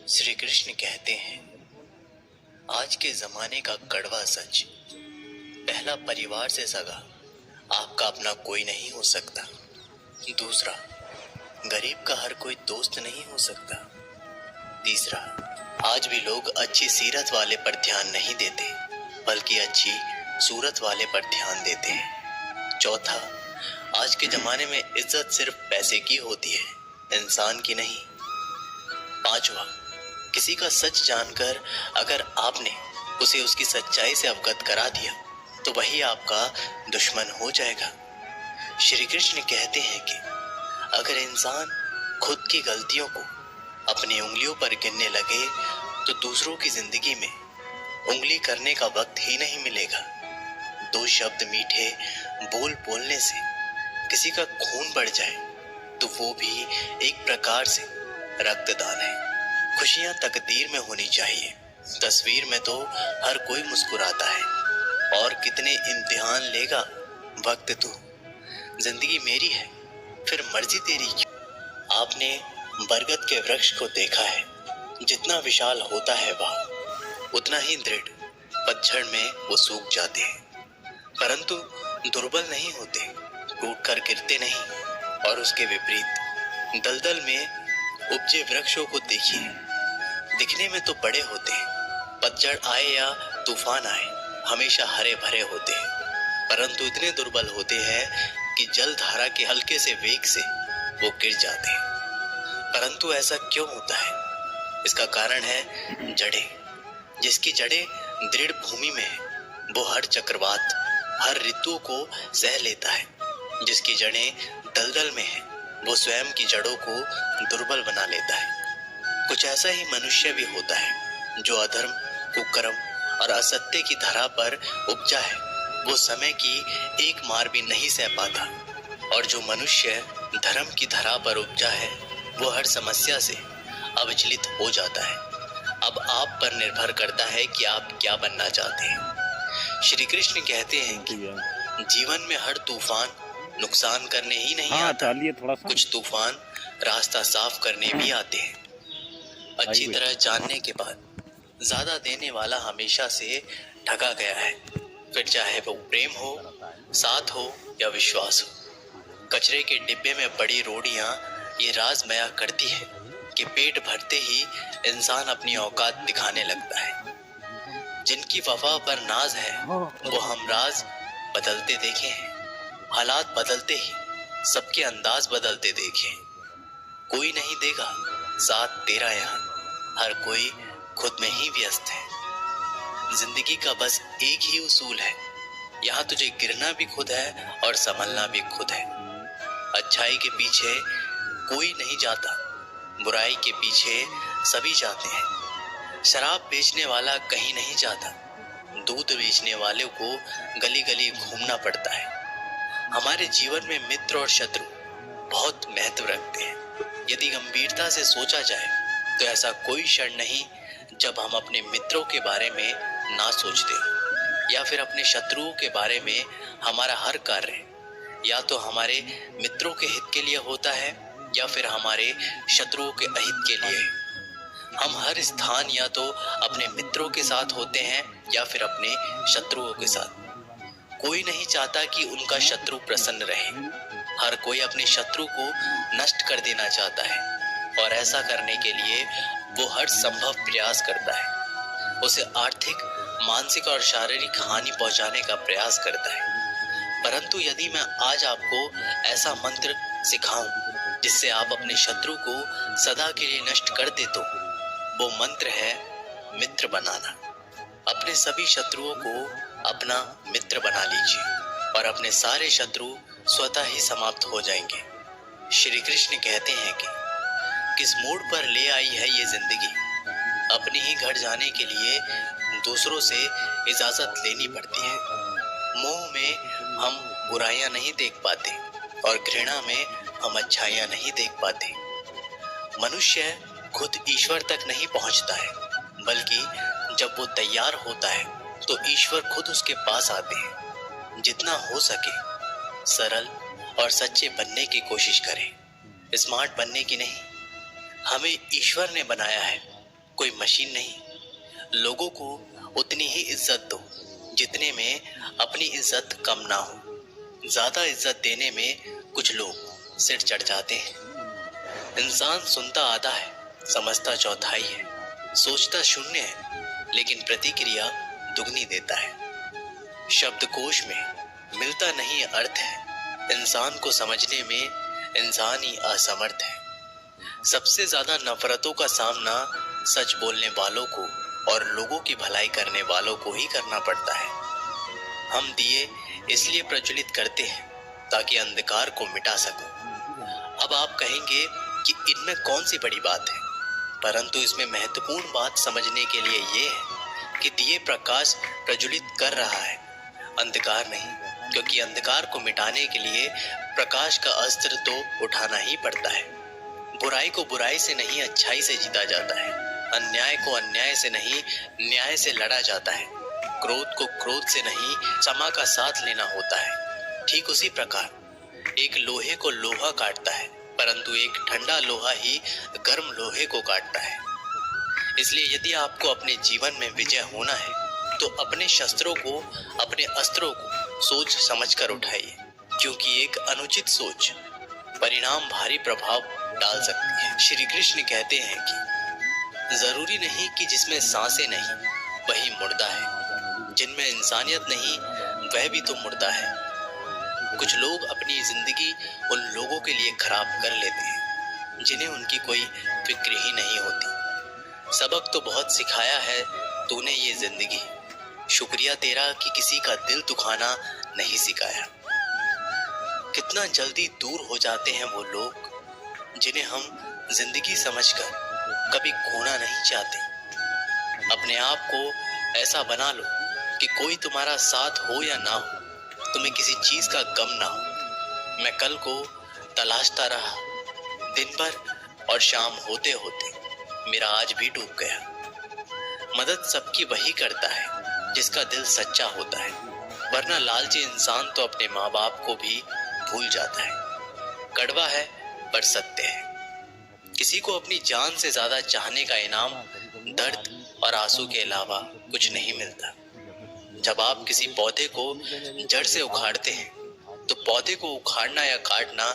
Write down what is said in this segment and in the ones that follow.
श्री कृष्ण कहते हैं, आज के जमाने का कड़वा सच, पहला, परिवार से सगा आपका अपना कोई नहीं हो सकता। दूसरा, गरीब का हर कोई दोस्त नहीं हो सकता। तीसरा, आज भी लोग अच्छी सीरत वाले पर ध्यान नहीं देते, बल्कि अच्छी सूरत वाले पर ध्यान देते हैं। चौथा, आज के जमाने में इज्जत सिर्फ पैसे की होती है, इंसान की नहीं। पांचवा, किसी का सच जानकर अगर आपने उसे उसकी सच्चाई से अवगत करा दिया तो वही आपका दुश्मन हो जाएगा। श्री कृष्ण कहते हैं कि अगर इंसान खुद की गलतियों को अपनी उंगलियों पर गिनने लगे तो दूसरों की जिंदगी में उंगली करने का वक्त ही नहीं मिलेगा। दो शब्द मीठे बोल बोलने से किसी का खून बढ़ जाए तो वो भी एक प्रकार से रक्तदान है। खुशियां तकदीर में होनी चाहिए, तस्वीर में तो हर कोई मुस्कुराता है। और कितने इम्तिहान लेगा वक्त तो, जिंदगी मेरी है फिर मर्जी तेरी क्यों। आपने बरगद के वृक्ष को देखा है, जितना विशाल होता है वह उतना ही दृढ़ पतझड़ में वो सूख जाते हैं, परंतु दुर्बल नहीं होते, टूटकर गिरते नहीं। और उसके विपरीत दलदल में उपजे वृक्षों को देखिए, दिखने में तो बड़े होते हैं, पतझड़ आए या तूफान आए हमेशा हरे भरे होते हैं, परंतु इतने दुर्बल होते हैं कि जल धारा के हल्के से वेग से वो गिर जाते हैं। परंतु ऐसा क्यों होता है? इसका कारण है जड़ें। जिसकी जड़ें दृढ़ भूमि में है वो हर चक्रवात, हर ऋतु को सह लेता है। जिसकी जड़ें दलदल में है वो स्वयं की जड़ों को दुर्बल बना लेता है। कुछ ऐसा ही मनुष्य भी होता है जो अधर्म, कुकर्म और असत्य की धरा पर उपजा है, वो समय की एक मार भी नहीं सह पाता। और जो मनुष्य धर्म की धरा पर उपजा है वो हर समस्या से अविचलित हो जाता है। अब आप पर निर्भर करता है कि आप क्या बनना चाहते हैं। श्री कृष्ण कहते हैं कि जीवन में हर तूफान नुकसान करने ही नहीं आता, कुछ तूफान रास्ता साफ करने भी आते हैं। अच्छी तरह जानने के बाद ज्यादा देने वाला हमेशा से ठगा गया है, फिर चाहे वो प्रेम हो, साथ हो या विश्वास हो। कचरे के डिब्बे में पड़ी रोटियां ये राज बयां करती है कि पेट भरते ही इंसान अपनी औकात दिखाने लगता है। जिनकी वफा पर नाज है वो हम राज बदलते देखे हैं, हालात बदलते ही सबके अंदाज बदलते देखे हैं। कोई नहीं देगा साथ तेरा यहाँ, हर कोई खुद में ही व्यस्त है। जिंदगी का बस एक ही उसूल है, यहाँ तुझे गिरना भी खुद है और संभलना भी खुद है। अच्छाई के पीछे कोई नहीं जाता, बुराई के पीछे सभी जाते हैं। शराब बेचने वाला कहीं नहीं जाता, दूध बेचने वाले को गली गली घूमना पड़ता है। हमारे जीवन में मित्र और शत्रु बहुत महत्व रखते हैं। यदि गंभीरता से सोचा जाए तो ऐसा कोई क्षण नहीं जब हम अपने मित्रों के बारे में ना सोचते हो, या फिर अपने शत्रुओं के बारे में हमारा हर कार्य या तो हमारे मित्रों के हित के लिए होता है या फिर हमारे शत्रुओं के अहित के लिए। हम हर स्थान या तो अपने मित्रों के साथ होते हैं या फिर अपने शत्रुओं के साथ। कोई नहीं चाहता कि उनका शत्रु प्रसन्न रहे, हर कोई अपने शत्रु को नष्ट कर देना चाहता है, और ऐसा करने के लिए वो हर संभव प्रयास करता है। उसे आर्थिक, मानसिक और शारीरिक हानि पहुंचाने का प्रयास करता है। परंतु यदि मैं आज आपको ऐसा मंत्र सिखाऊं जिससे आप अपने शत्रु को सदा के लिए नष्ट कर दे तो वो मंत्र है मित्र बनाना। अपने सभी शत्रुओं को अपना मित्र बना लीजिए और अपने सारे शत्रु स्वतः ही समाप्त हो जाएंगे। श्री कृष्ण कहते हैं कि किस मोड़ पर ले आई है ये जिंदगी, अपने ही घर जाने के लिए दूसरों से इजाजत लेनी पड़ती है। मोह में हम बुराइयां नहीं देख पाते और घृणा में हम अच्छाइयां नहीं देख पाते। मनुष्य खुद ईश्वर तक नहीं पहुंचता है, बल्कि जब वो तैयार होता है तो ईश्वर खुद उसके पास आते हैं। जितना हो सके सरल और सच्चे बनने की कोशिश करें, स्मार्ट बनने की नहीं। हमें ईश्वर ने बनाया है, कोई मशीन नहीं। लोगों को उतनी ही इज्जत दो जितने में अपनी इज्जत कम ना हो। ज्यादा इज्जत देने में कुछ लोग सिर चढ़ जाते हैं। इंसान सुनता आधा है, समझता चौथाई है, सोचता शून्य है, लेकिन प्रतिक्रिया दुगनी देता है। शब्दकोश में मिलता नहीं अर्थ है। इंसान को समझने में इंसान ही असमर्थ है। सबसे ज्यादा नफरतों का सामना सच बोलने वालों को और लोगों की भलाई करने वालों को ही करना पड़ता है। हम दिए इसलिए प्रज्वलित करते हैं ताकि अंधकार को मिटा सको। अब आप कहेंगे कि इनमें कौन सी बड़ी बात है, परंतु इसमें महत्वपूर्ण बात समझने के लिए ये है कि दिए प्रकाश प्रज्वलित कर रहा है, अंधकार नहीं, क्योंकि अंधकार को मिटाने के लिए प्रकाश का अस्त्र तो उठाना ही पड़ता है। बुराई को बुराई से नहीं, अच्छाई से जीता जाता है। अन्याय को अन्याय से नहीं, न्याय से लड़ा जाता है। क्रोध को क्रोध से नहीं, क्षमा का साथ लेना होता है। ठीक उसी प्रकार एक लोहे को लोहा काटता है, परंतु एक ठंडा लोहा ही गर्म लोहे को काटता है। इसलिए यदि आपको अपने जीवन में विजय होना है तो अपने शस्त्रों को, अपने अस्त्रों को सोच समझकर उठाइए, क्योंकि एक अनुचित सोच परिणाम भारी प्रभाव डाल सकती है। श्री कृष्ण कहते हैं कि जरूरी नहीं कि जिसमें सांसें नहीं वही मुर्दा है, जिनमें इंसानियत नहीं वह भी तो मुर्दा है। कुछ लोग अपनी जिंदगी उन लोगों के लिए खराब कर लेते हैं जिन्हें उनकी कोई फिक्र ही नहीं होती। सबक तो बहुत सिखाया है तूने ये जिंदगी, शुक्रिया तेरा कि किसी का दिल दुखाना नहीं सिखाया। कितना जल्दी दूर हो जाते हैं वो लोग जिन्हें हम जिंदगी समझकर कभी खोना नहीं चाहते। अपने आप को ऐसा बना लो कि कोई तुम्हारा साथ हो या ना हो, तुम्हें किसी चीज का गम ना हो। मैं कल को तलाशता रहा दिन भर और शाम होते होते मेरा आज भी डूब गया। मदद सबकी वही करता है जिसका दिल सच्चा होता है, वरना लालची इंसान तो अपने माँ बाप को भी भूल जाता है। कड़वा है पर सत्य है। किसी को अपनी जान से ज्यादा चाहने का इनाम दर्द और आंसू के अलावा कुछ नहीं मिलता। जब आप किसी पौधे को जड़ से उखाड़ते हैं तो पौधे को उखाड़ना या काटना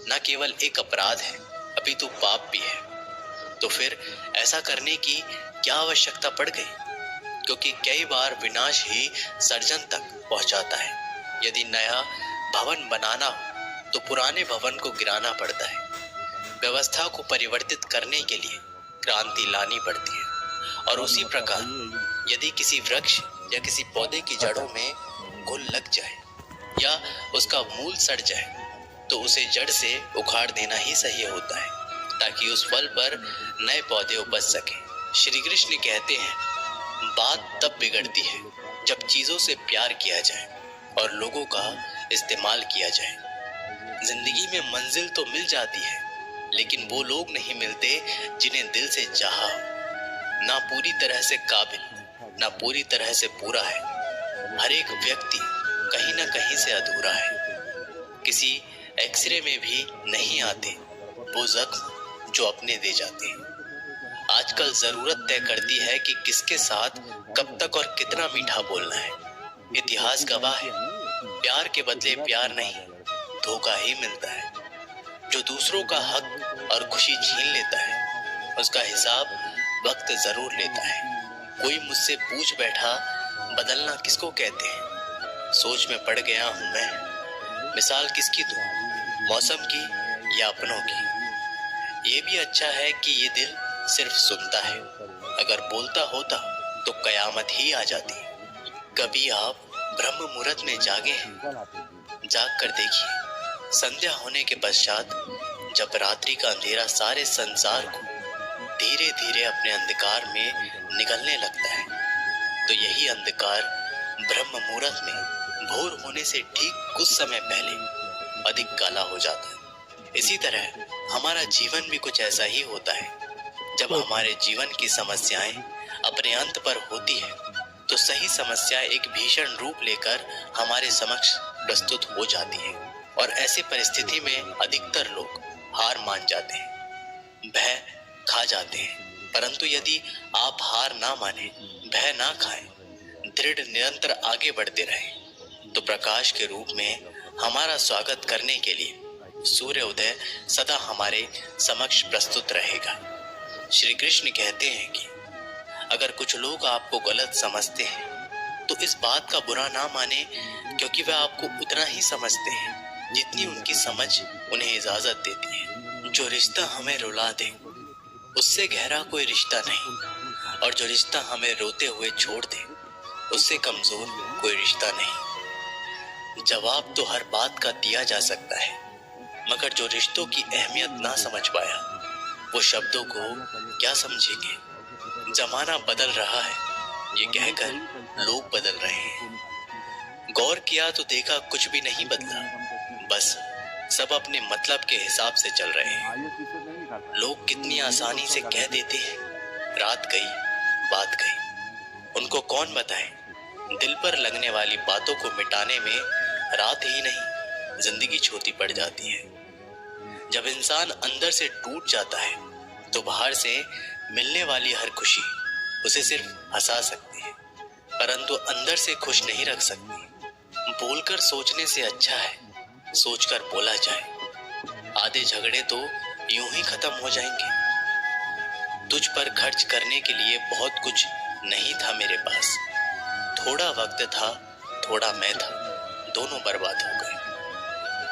न केवल एक अपराध है अपितु पाप भी है। तो फिर ऐसा करने की क्या आवश्यकता पड़ गई, क्योंकि कई बार विनाश ही सर्जन तक पहुंचाता है। यदि नया भवन बनाना हो तो पुराने भवन को गिराना पड़ता है। व्यवस्था को परिवर्तित करने के लिए क्रांति लानी पड़ती है। और उसी प्रकार यदि किसी वृक्ष या किसी पौधे की जड़ों में घुल लग जाए या उसका मूल सड़ जाए तो उसे जड़ से उखाड़ देना ही सही होता है, ताकि उस फल पर नए पौधे उपज सके। श्री कृष्ण कहते हैं, बात तब बिगड़ती है जब चीजों से प्यार किया जाए और लोगों का इस्तेमाल किया जाए। जिंदगी में मंजिल तो मिल जाती है, लेकिन वो लोग नहीं मिलते जिन्हें दिल से चाहा हो। ना पूरी तरह से काबिल, ना पूरी तरह से पूरा है। हर एक व्यक्ति कहीं ना कहीं से अधूरा है। किसी एक्सरे में भी नहीं आते वो जख्म जो अपने दे जाते हैं। आजकल जरूरत तय करती है कि किसके साथ कब तक और कितना मीठा बोलना है। इतिहास गवाह है, प्यार के बदले प्यार नहीं, धोखा ही मिलता है। जो दूसरों का हक और खुशी छीन लेता है उसका हिसाब वक्त जरूर लेता है। कोई मुझसे पूछ बैठा, बदलना किसको कहते हैं? सोच में पड़ गया हूं मैं, मिसाल किसकी दूं, मौसम की या अपनों की? ये भी अच्छा है कि ये दिल सिर्फ सुनता है, अगर बोलता होता तो कयामत ही आ जाती। कभी आप ब्रह्म मुहूर्त में जागे हैं? जाग कर देखिए, संध्या होने के पश्चात जब रात्रि का अंधेरा सारे संसार को धीरे धीरे अपने अंधकार में निगलने लगता है, तो यही अंधकार ब्रह्म मुहूर्त में भोर होने से ठीक कुछ समय पहले अधिक काला हो जाता है। इसी तरह हमारा जीवन भी कुछ ऐसा ही होता है। जब हमारे जीवन की समस्याएं अपने अंत पर होती है तो सही समस्या एक भीषण रूप लेकर हमारे समक्ष प्रस्तुत हो जाती है, और ऐसी परिस्थिति में अधिकतर लोग हार मान जाते हैं, भय खा जाते हैं, परंतु यदि आप हार ना माने, भय ना खाएं, दृढ़ निरंतर आगे बढ़ते रहें, तो प्रकाश के रूप में हमारा स्वागत करने के लिए सूर्य उदय सदा हमारे समक्ष प्रस्तुत रहेगा। श्री कृष्ण कहते हैं कि अगर कुछ लोग आपको गलत समझते हैं तो इस बात का बुरा ना माने, क्योंकि वे आपको उतना ही समझते हैं जितनी उनकी समझ उन्हें इजाजत देती है। जो रिश्ता हमें रुला दे उससे गहरा कोई रिश्ता नहीं, और जो रिश्ता हमें रोते हुए छोड़ दे उससे कमजोर कोई रिश्ता नहीं। जवाब तो हर बात का दिया जा सकता है, मगर जो रिश्तों की अहमियत ना समझ पाया वो शब्दों को क्या समझेंगे। जमाना बदल रहा है ये कहकर लोग बदल रहे हैं। गौर किया तो देखा कुछ भी नहीं बदला, बस सब अपने मतलब के हिसाब से चल रहे हैं। लोग कितनी आसानी से कह देते हैं रात गई बात गई। उनको कौन बताए दिल पर लगने वाली बातों को मिटाने में रात ही नहीं जिंदगी छोटी पड़ जाती है। जब इंसान अंदर से टूट जाता है तो बाहर से मिलने वाली हर खुशी उसे सिर्फ हंसा सकती है, परंतु अंदर से खुश नहीं रख सकती। बोलकर सोचने से अच्छा है सोचकर बोला जाए। आधे झगड़े तो यूं ही खत्म हो जाएंगे। तुझ पर खर्च करने के लिए बहुत कुछ नहीं था मेरे पास, थोड़ा वक्त था थोड़ा मैं था, दोनों बर्बाद हो गए।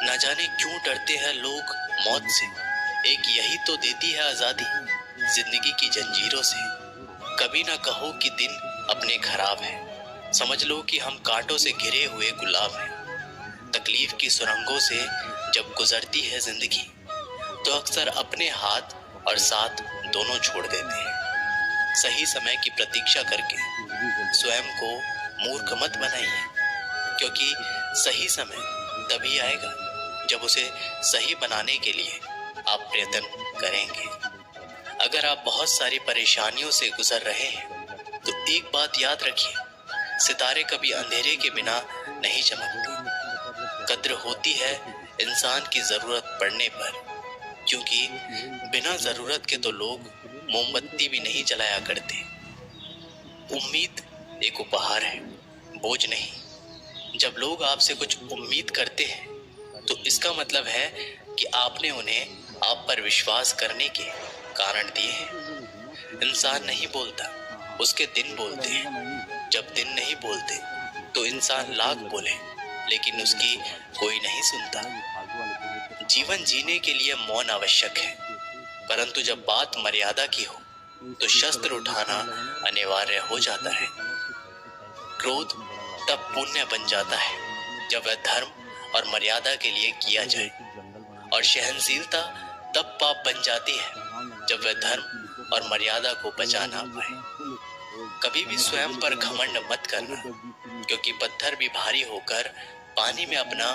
न जाने क्यों डरते हैं लोग मौत से, एक यही तो देती है आजादी जिंदगी की जंजीरों से। कभी ना कहो कि दिन अपने खराब है, समझ लो कि हम कांटों से घिरे हुए गुलाब हैं। तकलीफ की सुरंगों से जब गुजरती है जिंदगी तो अक्सर अपने हाथ और साथ दोनों छोड़ देते हैं। सही समय की प्रतीक्षा करके स्वयं को मूर्ख मत बनाइए, क्योंकि सही समय तभी आएगा जब उसे सही बनाने के लिए आप प्रयत्न करेंगे। अगर आप बहुत सारी परेशानियों से गुजर रहे हैं तो एक बात याद रखिए, सितारे कभी अंधेरे के बिना नहीं चमकते। कद्र होती है इंसान की जरूरत पड़ने पर, क्योंकि बिना जरूरत के तो लोग मोमबत्ती भी नहीं जलाया करते। उम्मीद एक उपहार है, बोझ नहीं। जब लोग आपसे कुछ उम्मीद करते हैं तो इसका मतलब है कि आपने उन्हें आप पर विश्वास करने के कारण दिए हैं। इंसान नहीं बोलता, उसके दिन बोलते हैं। जब दिन नहीं बोलते तो इंसान लाख बोले लेकिन उसकी कोई नहीं सुनता। जीवन जीने के लिए मौन आवश्यक है, परंतु जब बात मर्यादा की हो तो शस्त्र उठाना अनिवार्य हो जाता है। क्रोध तब पुण्य बन जाता है जब वह धर्म और मर्यादा के लिए किया जाए, और सहनशीलता तब पाप बन जाती है जब वह धर्म और मर्यादा को बचा ना पाए। कभी भी स्वयं पर घमंड मत करना, क्योंकि पत्थर भी भारी होकर पानी में अपना